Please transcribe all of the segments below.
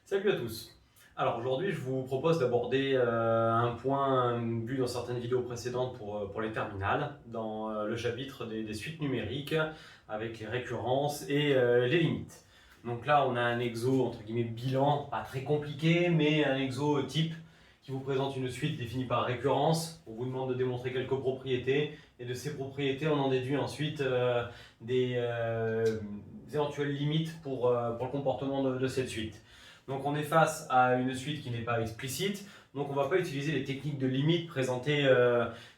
Salut à tous. Alors aujourd'hui, je vous propose d'aborder un point vu dans certaines vidéos précédentes pour les terminales, dans le chapitre des suites numériques avec les récurrences et les limites. Donc là, on a un exo entre guillemets bilan, pas très compliqué, mais un exo type qui vous présente une suite définie par récurrence. On vous demande de démontrer quelques propriétés et de ces propriétés, on en déduit ensuite des éventuelles limites pour le comportement de cette suite. Donc on est face à une suite qui n'est pas explicite, donc on ne va pas utiliser les techniques de limite présentées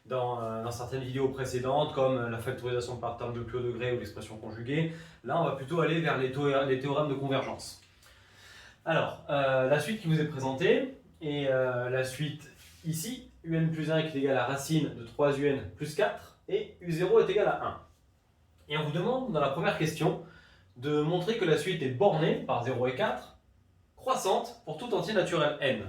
dans certaines vidéos précédentes, comme la factorisation par terme de plus haut degré ou l'expression conjuguée. Là, on va plutôt aller vers les théorèmes de convergence. Alors, la suite qui vous est présentée est la suite ici, un plus 1 qui est égal à racine de 3un plus 4, et u0 est égal à 1. Et on vous demande, dans la première question, de montrer que la suite est bornée par 0 et 4, croissante pour tout entier naturel n.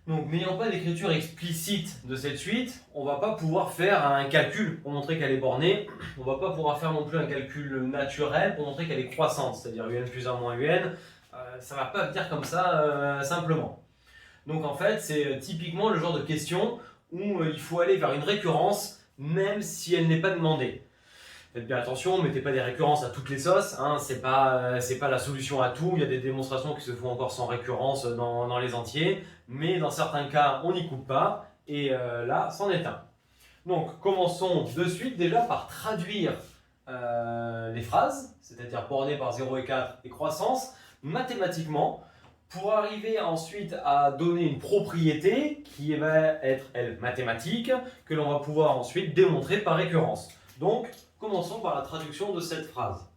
Donc, n'ayant pas d'écriture explicite de cette suite, on ne va pas pouvoir faire un calcul pour montrer qu'elle est bornée. On ne va pas pouvoir faire non plus un calcul naturel pour montrer qu'elle est croissante, c'est-à-dire un plus 1 moins un. Ça ne va pas venir comme ça simplement. Donc en fait, c'est typiquement le genre de question où il faut aller vers une récurrence, même si elle n'est pas demandée. Faites bien attention, mettez pas des récurrences à toutes les sauces, hein, c'est pas la solution à tout, il y a des démonstrations qui se font encore sans récurrence dans les entiers, mais dans certains cas, on n'y coupe pas, et là, c'en est un. Donc, commençons de suite déjà par traduire les phrases, c'est-à-dire bornées par 0 et 4 et croissance, mathématiquement, pour arriver ensuite à donner une propriété qui va être, elle, mathématique, que l'on va pouvoir ensuite démontrer par récurrence. Donc, commençons par la traduction de cette phrase.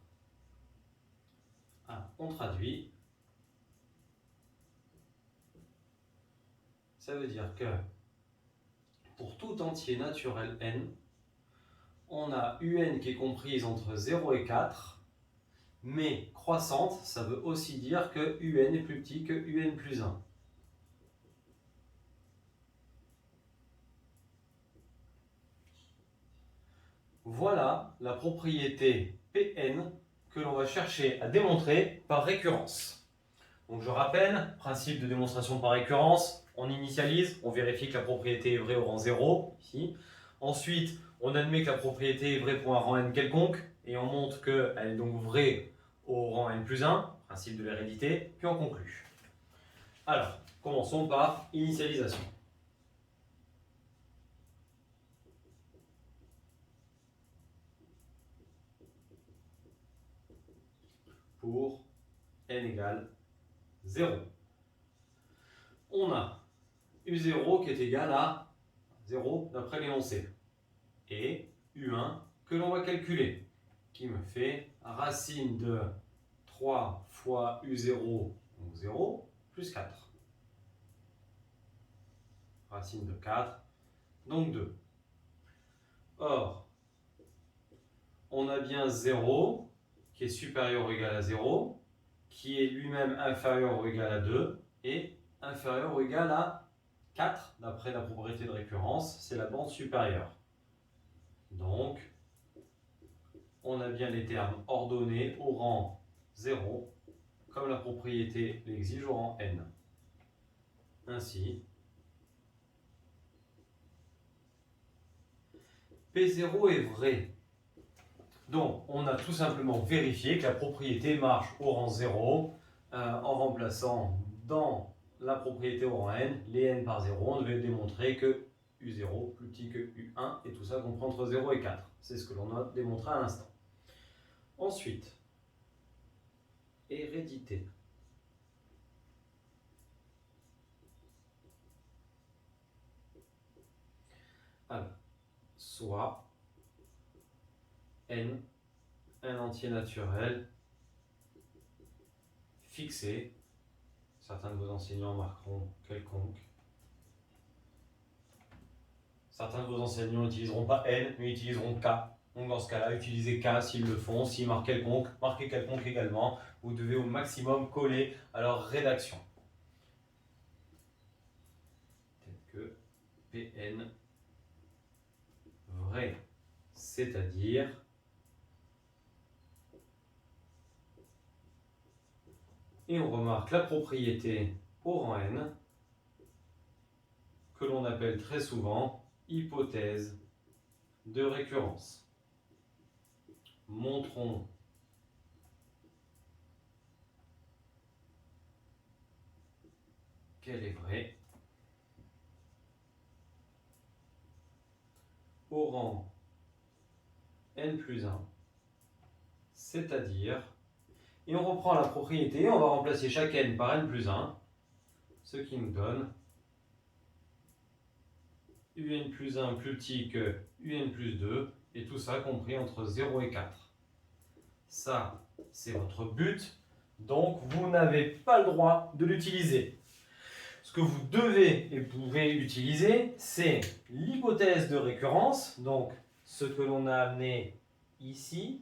Alors, on traduit. Ça veut dire que pour tout entier naturel n, on a un qui est comprise entre 0 et 4, mais croissante, ça veut aussi dire que un est plus petit que un plus 1. Voilà la propriété Pn que l'on va chercher à démontrer par récurrence. Donc je rappelle, principe de démonstration par récurrence, on initialise, on vérifie que la propriété est vraie au rang 0, ici. Ensuite, on admet que la propriété est vraie pour un rang n quelconque, et on montre qu'elle est donc vraie au rang n plus 1, principe de l'hérédité, puis on conclut. Alors, commençons par initialisation. Pour n égale 0. On a u0 qui est égal à 0 d'après l'énoncé, et u1 que l'on va calculer, qui me fait racine de 3 fois u0, donc 0, plus 4. Racine de 4, donc 2. Or, on a bien 0 qui est supérieur ou égal à 0, qui est lui-même inférieur ou égal à 2, et inférieur ou égal à 4, d'après la propriété de récurrence, c'est la bande supérieure. Donc, on a bien les termes ordonnés au rang 0, comme la propriété l'exige au rang n. Ainsi, P0 est vrai. Donc, on a tout simplement vérifié que la propriété marche au rang 0 en remplaçant dans la propriété au rang n les n par 0. On devait démontrer que u0 plus petit que u1 et tout ça comprend entre 0 et 4. C'est ce que l'on a démontré à l'instant. Ensuite, hérédité. Alors, soit n, un entier naturel fixé, certains de vos enseignants marqueront quelconque, certains de vos enseignants n'utiliseront pas n, mais utiliseront k. Donc dans ce cas-là, utilisez k s'ils le font, s'ils marquent quelconque, marquez quelconque également, vous devez au maximum coller à leur rédaction. Tel que Pn vrai, c'est-à-dire Et on remarque la propriété au rang n, que l'on appelle très souvent hypothèse de récurrence. Montrons qu'elle est vraie au rang n plus 1, c'est-à-dire, et on reprend la propriété, on va remplacer chaque n par n plus 1, ce qui nous donne un plus 1 plus petit que un plus 2, et tout ça compris entre 0 et 4. Ça, c'est votre but, donc vous n'avez pas le droit de l'utiliser. Ce que vous devez et pouvez utiliser, c'est l'hypothèse de récurrence, donc ce que l'on a amené ici,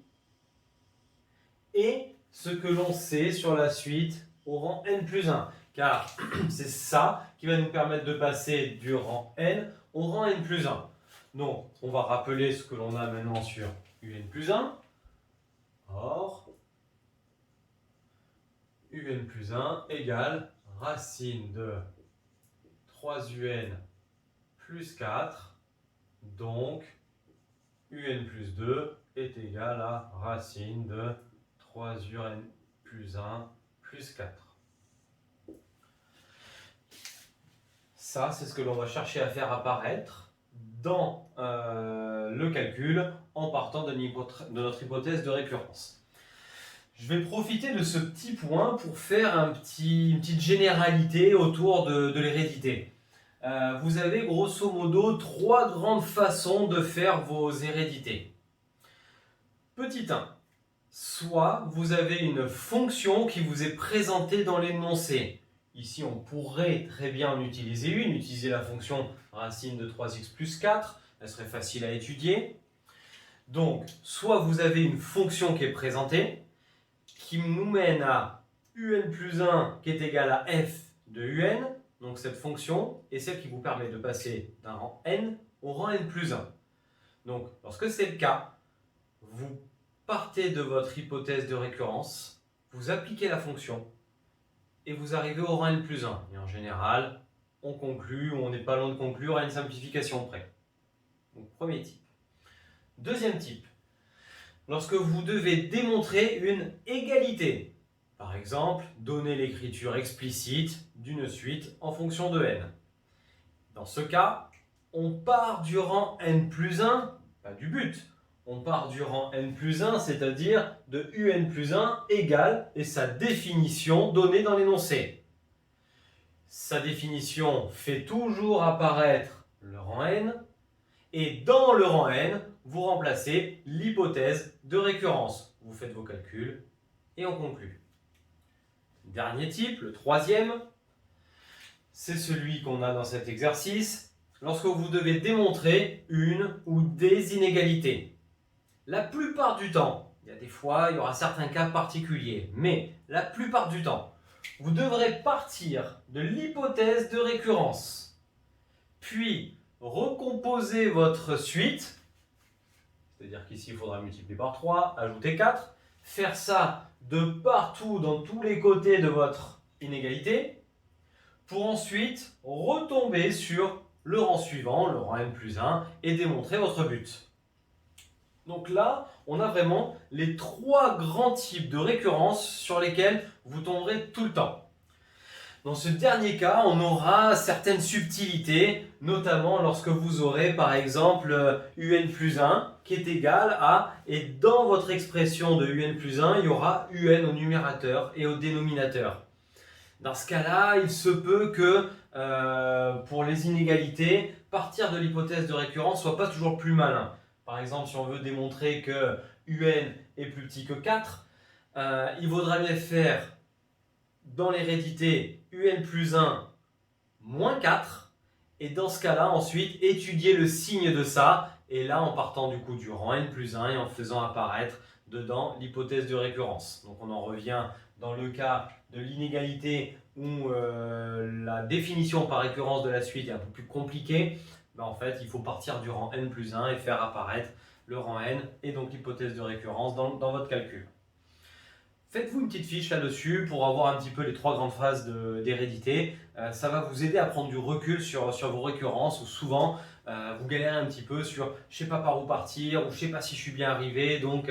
et ce que l'on sait sur la suite au rang n plus 1. Car c'est ça qui va nous permettre de passer du rang n au rang n plus 1. Donc, on va rappeler ce que l'on a maintenant sur un plus 1. Or, un plus 1 égale racine de 3un plus 4. Donc, un plus 2 est égal à racine de 3un plus 1 plus 4. Ça, c'est ce que l'on va chercher à faire apparaître dans le calcul en partant de notre hypothèse de récurrence. Je vais profiter de ce petit point pour faire une petite généralité autour de l'hérédité. Vous avez grosso modo 3 grandes façons de faire vos hérédités. Petit 1. Soit vous avez une fonction qui vous est présentée dans l'énoncé. Ici, on pourrait très bien en utiliser une, utiliser la fonction racine de 3x plus 4, elle serait facile à étudier. Donc, soit vous avez une fonction qui est présentée, qui nous mène à un plus 1 qui est égal à f de un, donc cette fonction est celle qui vous permet de passer d'un rang n au rang n plus 1. Donc, lorsque c'est le cas, vous partez de votre hypothèse de récurrence, vous appliquez la fonction, et vous arrivez au rang n plus 1. Et en général, on conclut, ou on n'est pas loin de conclure à une simplification près. Donc, premier type. Deuxième type, lorsque vous devez démontrer une égalité. Par exemple, donner l'écriture explicite d'une suite en fonction de n. Dans ce cas, on part du rang n plus 1, pas du but. On part du rang n plus 1, c'est-à-dire de un plus 1 égale et sa définition donnée dans l'énoncé. Sa définition fait toujours apparaître le rang n, et dans le rang n, vous remplacez l'hypothèse de récurrence. Vous faites vos calculs et on conclut. Dernier type, le troisième, c'est celui qu'on a dans cet exercice, lorsque vous devez démontrer une ou des inégalités. La plupart du temps, il y a des fois, il y aura certains cas particuliers, mais la plupart du temps, vous devrez partir de l'hypothèse de récurrence, puis recomposer votre suite, c'est-à-dire qu'ici il faudra multiplier par 3, ajouter 4, faire ça de partout, dans tous les côtés de votre inégalité, pour ensuite retomber sur le rang suivant, le rang n plus 1, et démontrer votre but. Donc là, on a vraiment les 3 grands types de récurrence sur lesquels vous tomberez tout le temps. Dans ce dernier cas, on aura certaines subtilités, notamment lorsque vous aurez par exemple un plus 1 qui est égal à, et dans votre expression de un plus 1, il y aura un au numérateur et au dénominateur. Dans ce cas-là, il se peut que pour les inégalités, partir de l'hypothèse de récurrence soit pas toujours plus malin. Par exemple, si on veut démontrer que un est plus petit que 4, il vaudra mieux faire dans l'hérédité un plus 1 moins 4, et dans ce cas-là, ensuite, étudier le signe de ça, et là, en partant du coup du rang n plus 1 et en faisant apparaître dedans l'hypothèse de récurrence. Donc on en revient dans le cas de l'inégalité où la définition par récurrence de la suite est un peu plus compliquée. En fait, il faut partir du rang n plus 1 et faire apparaître le rang n et donc l'hypothèse de récurrence dans votre calcul. Faites-vous une petite fiche là-dessus pour avoir un petit peu les 3 grandes phases d'hérédité. Ça va vous aider à prendre du recul sur vos récurrences où souvent vous galérez un petit peu sur je ne sais pas par où partir ou je ne sais pas si je suis bien arrivé. Donc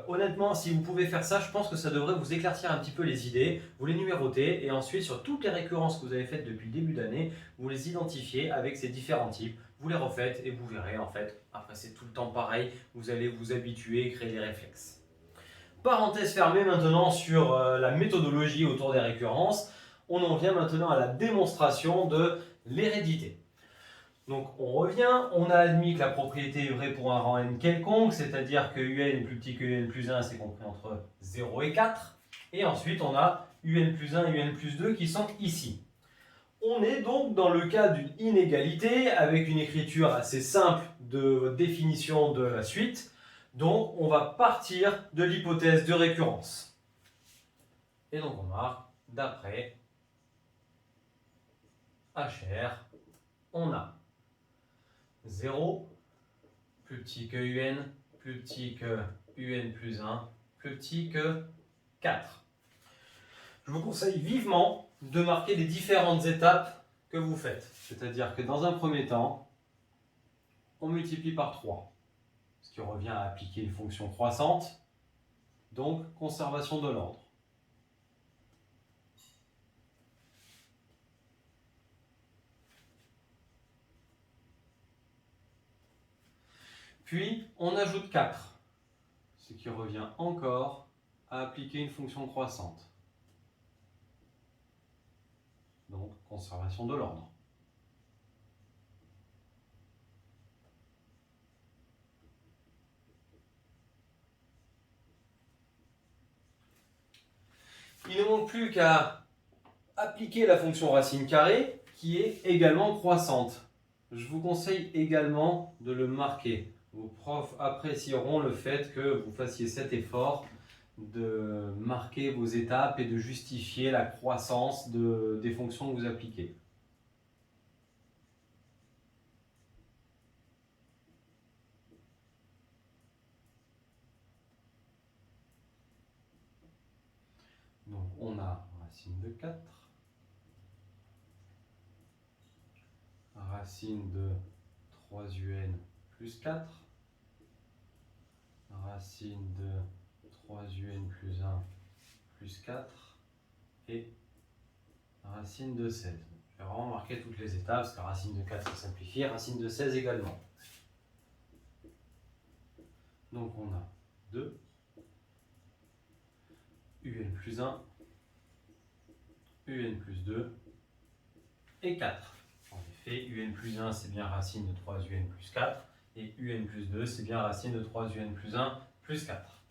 honnêtement, si vous pouvez faire ça, je pense que ça devrait vous éclaircir un petit peu les idées. Vous les numérotez et ensuite sur toutes les récurrences que vous avez faites depuis le début d'année, vous les identifiez avec ces différents types. Vous les refaites et vous verrez en fait, après c'est tout le temps pareil, vous allez vous habituer et créer des réflexes. Parenthèse fermée maintenant sur la méthodologie autour des récurrences. On en vient maintenant à la démonstration de l'hérédité. Donc on revient, on a admis que la propriété est vraie pour un rang n quelconque, c'est-à-dire que un est plus petit que un plus 1, c'est compris entre 0 et 4. Et ensuite on a un plus 1 et un plus 2 qui sont ici. On est donc dans le cas d'une inégalité avec une écriture assez simple de définition de la suite. Donc, on va partir de l'hypothèse de récurrence. Et donc, on marque, d'après HR, on a 0, plus petit que un, plus petit que un plus 1, plus petit que 4. Je vous conseille vivement de marquer les différentes étapes que vous faites. C'est-à-dire que dans un premier temps, on multiplie par 3. Ce qui revient à appliquer une fonction croissante, donc conservation de l'ordre. Puis, on ajoute 4, ce qui revient encore à appliquer une fonction croissante, donc conservation de l'ordre. Il ne manque plus qu'à appliquer la fonction racine carrée qui est également croissante. Je vous conseille également de le marquer. Vos profs apprécieront le fait que vous fassiez cet effort de marquer vos étapes et de justifier la croissance des fonctions que vous appliquez. Donc on a racine de 4, racine de 3un plus 4, racine de 3un plus 1 plus 4 et racine de 16. Je vais vraiment marquer toutes les étapes parce que racine de 4 c'est simplifié, racine de 16 également. Donc on a 2, un plus 1, un plus 2 et 4. En effet, un plus 1 c'est bien racine de 3un plus 4 et un plus 2 c'est bien racine de 3un plus 1 plus 4.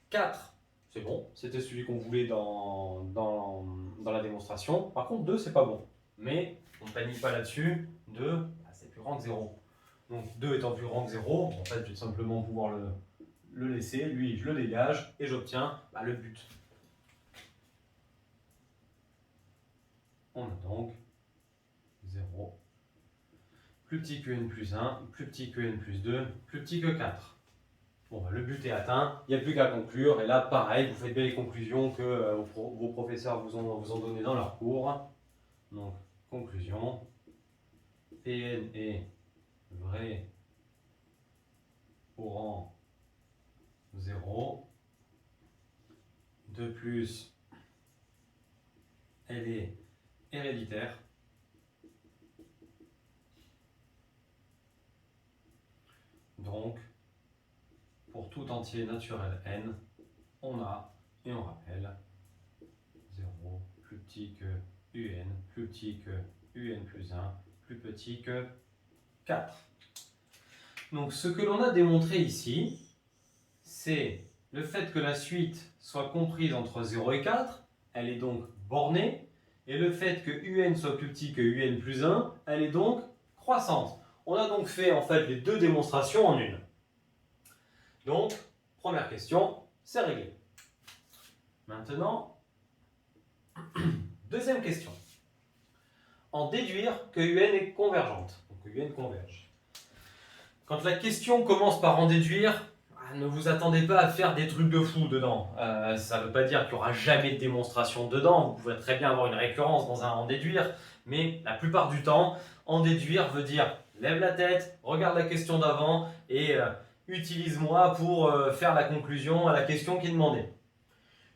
4, c'est bon, c'était celui qu'on voulait dans la démonstration. Par contre, 2, c'est pas bon. Mais on ne panique pas là-dessus. 2, c'est plus grand que 0. Donc 2 étant plus grand que 0, en fait, je vais simplement pouvoir le laisser. Lui, je le dégage et j'obtiens le but. On a donc 0, plus petit que n plus 1, plus petit que n plus 2, plus petit que 4. Bon, le but est atteint, il n'y a plus qu'à conclure. Et là, pareil, vous faites bien les conclusions que vos professeurs vous ont données dans leur cours. Donc, conclusion. Pn est vrai au rang 0. De plus, elle est héréditaire. Donc, pour tout entier naturel n, on a, et on rappelle, 0 plus petit que un, plus petit que un plus 1, plus petit que 4. Donc ce que l'on a démontré ici, c'est le fait que la suite soit comprise entre 0 et 4, elle est donc bornée, et le fait que un soit plus petit que un plus 1, elle est donc croissante. On a donc fait en fait les deux démonstrations en une. Donc, première question, c'est réglé. Maintenant, deuxième question. En déduire que un est convergente, donc que un converge. Quand la question commence par en déduire, ne vous attendez pas à faire des trucs de fou dedans. Ça ne veut pas dire qu'il n'y aura jamais de démonstration dedans. Vous pouvez très bien avoir une récurrence dans un en déduire, mais la plupart du temps, en déduire veut dire lève la tête, regarde la question d'avant et utilise-moi pour faire la conclusion à la question qui est demandée.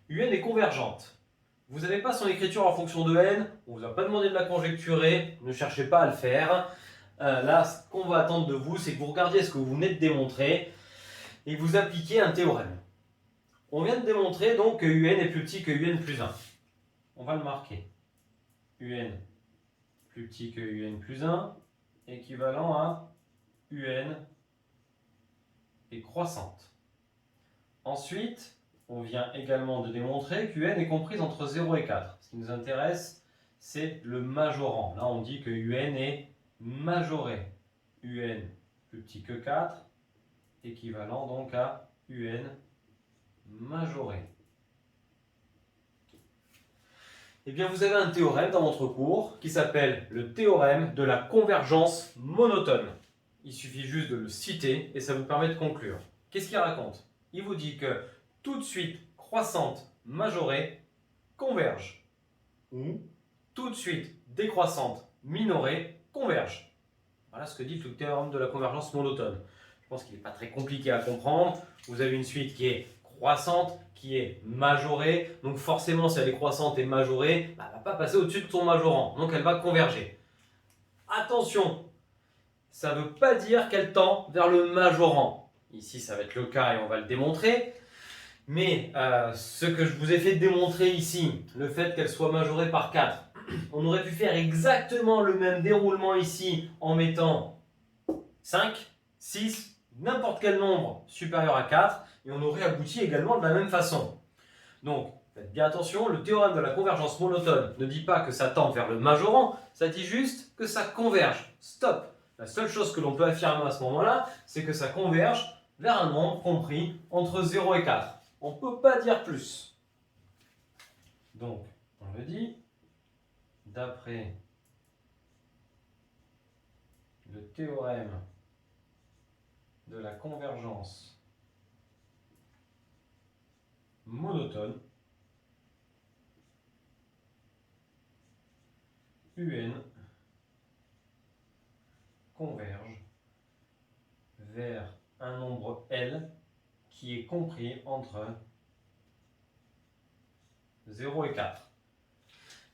UN est convergente. Vous n'avez pas son écriture en fonction de n, on ne vous a pas demandé de la conjecturer, ne cherchez pas à le faire. Là, ce qu'on va attendre de vous, c'est que vous regardiez ce que vous venez de démontrer et vous appliquez un théorème. On vient de démontrer donc que UN est plus petit que UN plus 1. On va le marquer. UN plus petit que UN plus 1, équivalent à UN est croissante. Ensuite, on vient également de démontrer qu'UN est comprise entre 0 et 4. Ce qui nous intéresse, c'est le majorant. Là, on dit que UN est majoré. UN plus petit que 4, équivalent donc à UN majoré. Eh bien, vous avez un théorème dans votre cours qui s'appelle le théorème de la convergence monotone. Il suffit juste de le citer et ça vous permet de conclure. Qu'est-ce qu'il raconte? Il vous dit que toute suite croissante majorée converge. Ou toute suite décroissante minorée converge. Voilà ce que dit le théorème de la convergence monotone. Je pense qu'il n'est pas très compliqué à comprendre. Vous avez une suite qui est croissante, qui est majorée. Donc forcément, si elle est croissante et majorée, elle ne va pas passer au-dessus de son majorant. Donc elle va converger. Attention, ça ne veut pas dire qu'elle tend vers le majorant. Ici, ça va être le cas et on va le démontrer. Mais ce que je vous ai fait démontrer ici, le fait qu'elle soit majorée par 4, on aurait pu faire exactement le même déroulement ici en mettant 5, 6, n'importe quel nombre supérieur à 4 et on aurait abouti également de la même façon. Donc, faites bien attention, le théorème de la convergence monotone ne dit pas que ça tend vers le majorant, ça dit juste que ça converge. Stop! La seule chose que l'on peut affirmer à ce moment-là, c'est que ça converge vers un nombre compris entre 0 et 4. On ne peut pas dire plus. Donc, on le dit, d'après le théorème de la convergence monotone, UN converge vers un nombre L qui est compris entre 0 et 4.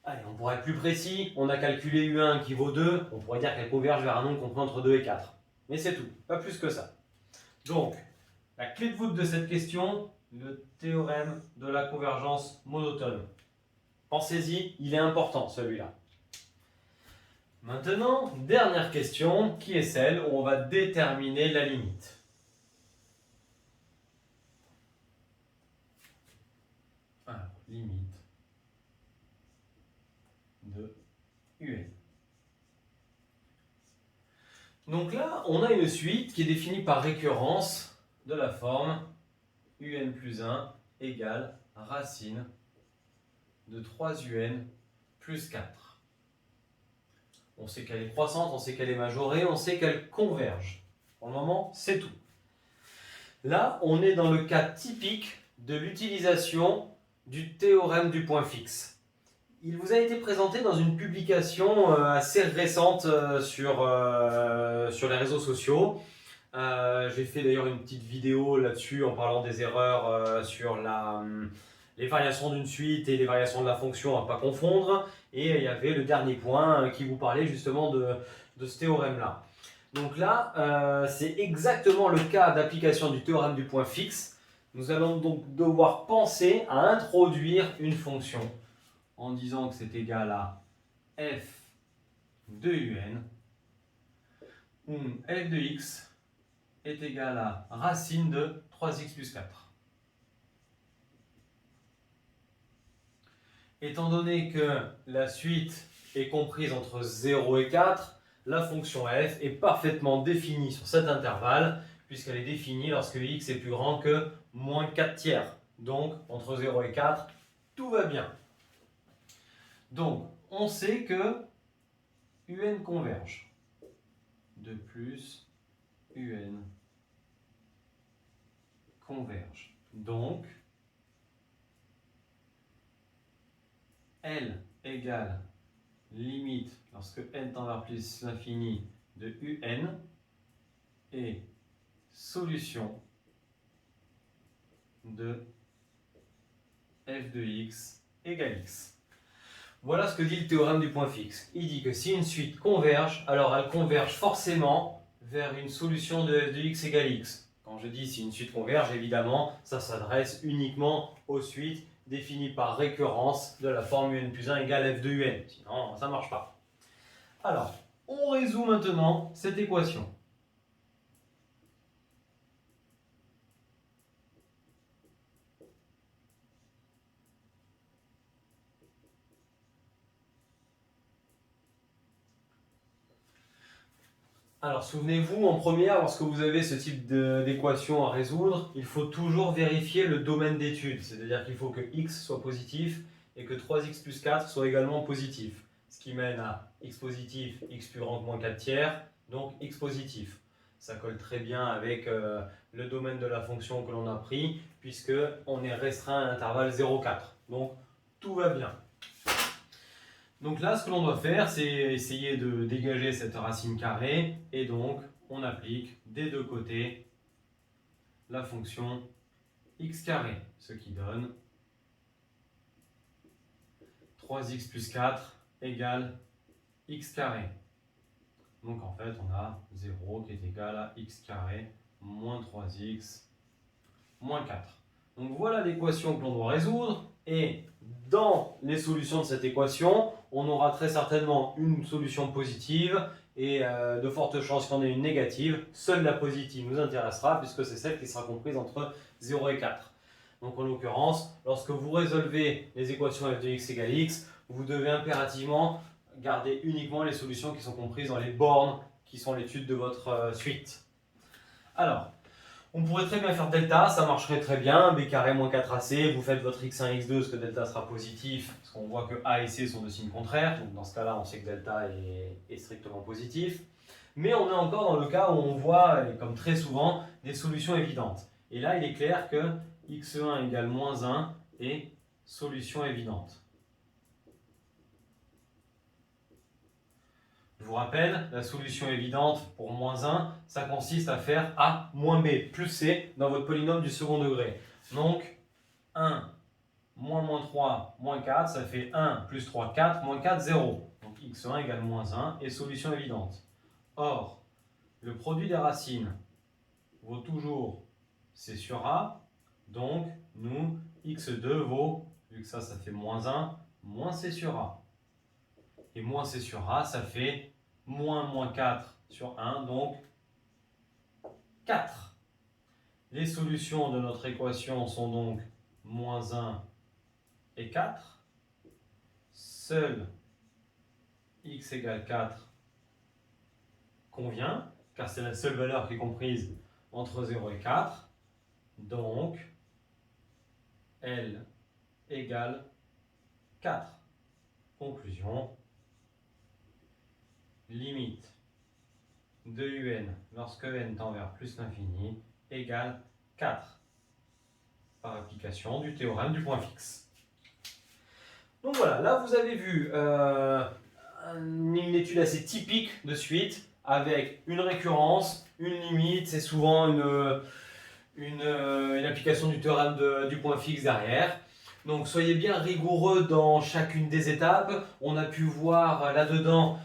Allez, on pourrait être plus précis, on a calculé U1 qui vaut 2, on pourrait dire qu'elle converge vers un nombre compris entre 2 et 4. Mais c'est tout, pas plus que ça. Donc, la clé de voûte de cette question, le théorème de la convergence monotone. Pensez-y, il est important celui-là. Maintenant, dernière question, qui est celle où on va déterminer la limite. Alors, limite de UN. Donc là, on a une suite qui est définie par récurrence de la forme UN plus 1 égale racine de 3UN plus 4. On sait qu'elle est croissante, on sait qu'elle est majorée, on sait qu'elle converge. Pour le moment, c'est tout. Là, on est dans le cas typique de l'utilisation du théorème du point fixe. Il vous a été présenté dans une publication assez récente sur les réseaux sociaux. J'ai fait d'ailleurs une petite vidéo là-dessus en parlant des erreurs sur les variations d'une suite et les variations de la fonction à ne pas confondre. Et il y avait le dernier point qui vous parlait justement de ce théorème-là. Donc là, c'est exactement le cas d'application du théorème du point fixe. Nous allons donc devoir penser à introduire une fonction en disant que c'est égal à f de un, où f de x est égal à racine de 3x plus 4. Étant donné que la suite est comprise entre 0 et 4, la fonction f est parfaitement définie sur cet intervalle, puisqu'elle est définie lorsque x est plus grand que moins 4 tiers. Donc, entre 0 et 4, tout va bien. Donc, on sait que UN converge. De plus, UN convergent. Donc, L égale limite lorsque n tend vers plus l'infini de un et solution de f de x égale x. Voilà ce que dit le théorème du point fixe. Il dit que si une suite converge, alors elle converge forcément vers une solution de f de x égale x. Quand je dis si une suite converge, évidemment, ça s'adresse uniquement aux suites définies par récurrence de la forme un plus 1 égale f de un. Sinon, ça ne marche pas. Alors, on résout maintenant cette équation. Alors, souvenez-vous, en première, lorsque vous avez ce type d'équation à résoudre, il faut toujours vérifier le domaine d'étude. C'est-à-dire qu'il faut que x soit positif et que 3x plus 4 soit également positif. Ce qui mène à x positif, x plus grand que moins 4 tiers, donc x positif. Ça colle très bien avec le domaine de la fonction que l'on a pris, puisqu'on est restreint à l'intervalle 0,4. Donc, tout va bien. Donc là, ce que l'on doit faire, c'est essayer de dégager cette racine carrée, et donc on applique des deux côtés la fonction x carré, ce qui donne 3x plus 4 égale x carré. Donc en fait, on a 0 qui est égal à x carré moins 3x moins 4. Donc voilà l'équation que l'on doit résoudre, et dans les solutions de cette équation, on aura très certainement une solution positive et de fortes chances qu'il y en ait une négative. Seule la positive nous intéressera puisque c'est celle qui sera comprise entre 0 et 4. Donc en l'occurrence, lorsque vous résolvez les équations f de x égale x, vous devez impérativement garder uniquement les solutions qui sont comprises dans les bornes qui sont l'étude de votre suite. Alors, on pourrait très bien faire delta, ça marcherait très bien, b carré moins 4ac, vous faites votre x1, x2, parce que delta sera positif, parce qu'on voit que a et c sont de signes contraires, donc dans ce cas-là, on sait que delta est strictement positif. Mais on est encore dans le cas où on voit, et comme très souvent, des solutions évidentes. Et là, il est clair que x1 égale moins 1 est solution évidente. Je vous rappelle, la solution évidente pour moins 1, ça consiste à faire a moins b plus c dans votre polynôme du second degré. Donc 1 moins 3 moins 4, ça fait 1 plus 3, 4, moins 4, 0. Donc x1 égale moins 1 et solution évidente. Or, le produit des racines vaut toujours c sur a, donc nous, x2 vaut, vu que ça fait moins 1, moins c sur a. Et moins c sur a, ça fait moins 4 sur 1, donc 4. Les solutions de notre équation sont donc moins 1 et 4. Seul x égale 4 convient, car c'est la seule valeur qui est comprise entre 0 et 4. Donc, L égale 4. Conclusion. Limite de un lorsque n tend vers plus l'infini égale 4 par application du théorème du point fixe. Donc voilà, là vous avez vu une étude assez typique de suite avec une récurrence, une limite, c'est souvent une application du théorème du point fixe derrière. Donc soyez bien rigoureux dans chacune des étapes. On a pu voir là-dedans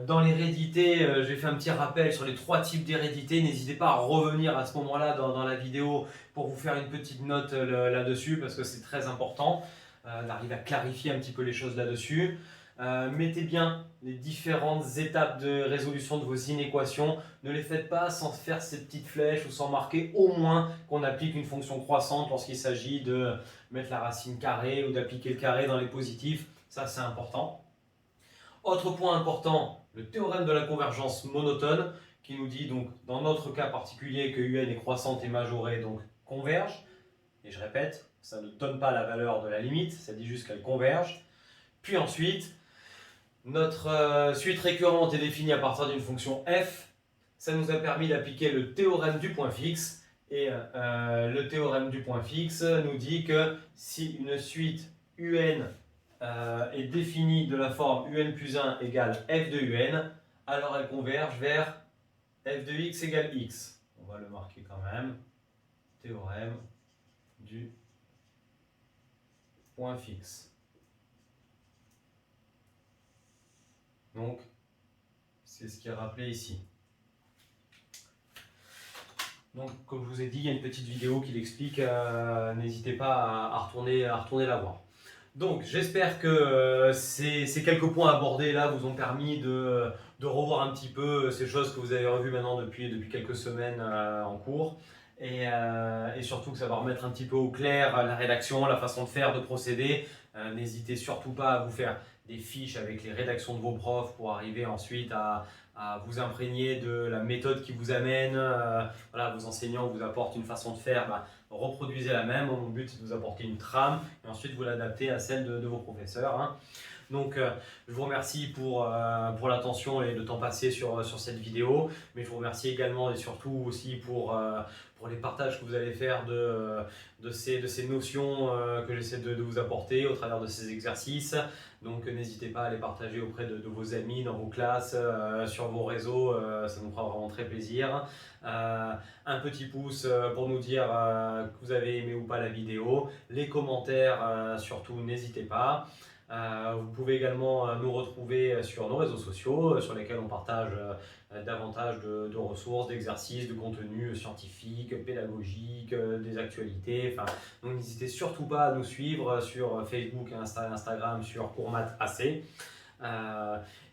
dans l'hérédité, j'ai fait un petit rappel sur les 3 types d'hérédité. N'hésitez pas à revenir à ce moment-là dans la vidéo pour vous faire une petite note là-dessus parce que c'est très important d'arriver à clarifier un petit peu les choses là-dessus. Mettez bien les différentes étapes de résolution de vos inéquations. Ne les faites pas sans faire ces petites flèches ou sans marquer au moins qu'on applique une fonction croissante lorsqu'il s'agit de mettre la racine carrée ou d'appliquer le carré dans les positifs. Ça, c'est important. Autre point important, le théorème de la convergence monotone qui nous dit donc dans notre cas particulier que un est croissante et majorée, donc converge. Et je répète, ça ne donne pas la valeur de la limite, ça dit juste qu'elle converge. Puis ensuite, notre suite récurrente est définie à partir d'une fonction f. Ça nous a permis d'appliquer le théorème du point fixe Et le théorème du point fixe nous dit que si une suite UN est définie de la forme UN plus 1 égale f de UN, alors elle converge vers f de x égale x. On va le marquer quand même. Théorème du point fixe. Donc, c'est ce qui est rappelé ici. Donc, comme je vous ai dit, il y a une petite vidéo qui l'explique. N'hésitez pas à retourner la voir. Donc, j'espère que ces quelques points abordés là vous ont permis de revoir un petit peu ces choses que vous avez revues maintenant depuis quelques semaines en cours. Et surtout que ça va remettre un petit peu au clair la rédaction, la façon de faire, de procéder. N'hésitez surtout pas à vous faire des fiches avec les rédactions de vos profs pour arriver ensuite à vous imprégner de la méthode qui vous amène. Voilà, vos enseignants vous apportent une façon de faire, reproduisez la même. Mon but c'est de vous apporter une trame et ensuite vous l'adaptez à celle de vos professeurs. Hein. Donc je vous remercie pour l'attention et le temps passé sur cette vidéo, mais je vous remercie également et surtout aussi pour les partages que vous allez faire de ces notions que j'essaie de vous apporter au travers de ces exercices. Donc n'hésitez pas à les partager auprès de vos amis, dans vos classes, sur vos réseaux, ça nous fera vraiment très plaisir. Un petit pouce pour nous dire que vous avez aimé ou pas la vidéo. Les commentaires, surtout n'hésitez pas. Vous pouvez également nous retrouver sur nos réseaux sociaux sur lesquels on partage davantage de ressources, d'exercices, de contenus scientifiques, pédagogiques, des actualités. Donc n'hésitez surtout pas à nous suivre sur Facebook et Instagram sur CoursMathsAC.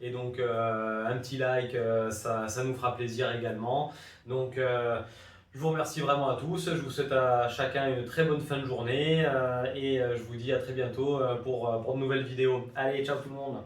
Et donc un petit like, ça nous fera plaisir également. Donc je vous remercie vraiment à tous, je vous souhaite à chacun une très bonne fin de journée et je vous dis à très bientôt pour de nouvelles vidéos. Allez, ciao tout le monde!